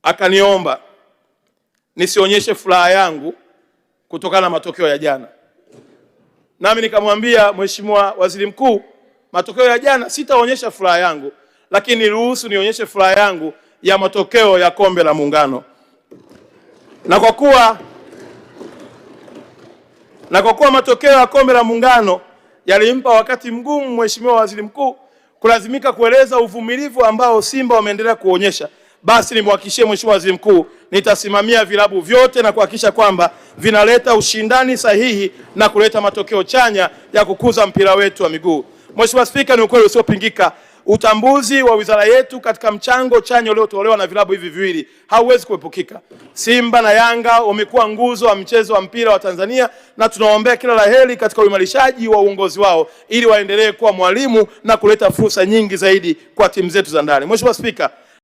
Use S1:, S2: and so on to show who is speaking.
S1: akaniomba nisionyeshe furaha yangu kutokana na matokeo ya jana. Nami nikamwambia Mheshimiwa Waziri Mkuu, matokeo ya jana sitaonyesha furaha yangu, lakini niruhusu nionyeshe furaha yangu ya matokeo ya Kombe la Muungano. Na kwa kuwa matokeo ya Kombe la Muungano yalimpa wakati mgumu Mheshimiwa Waziri Mkuu kulazimika kueleza uvumilivu ambao Simba wameendelea kuonyesha, basi nimhakikishie Mheshimiwa Waziri Mkuu nitasimamia vilabu vyote na kuhakikisha kwamba vinaleta ushindani sahihi na kuleta matokeo chanya ya kukuza mpira wetu wa miguu. Mheshimiwa Spika, ni ukweli usiopingika, utambuzi wa wizara yetu katika mchango chanya uliotolewa na vilabu hivi viwili hauwezi kuepukika. Simba na Yanga wamekuwa nguzo wa mchezo wa mpira wa Tanzania na tunawaombea kila laheri katika uimarishaji wa uongozi wao ili waendelee kuwa mwalimu na kuleta fursa nyingi zaidi kwa timu zetu za ndani. Mheshimiwa Spika,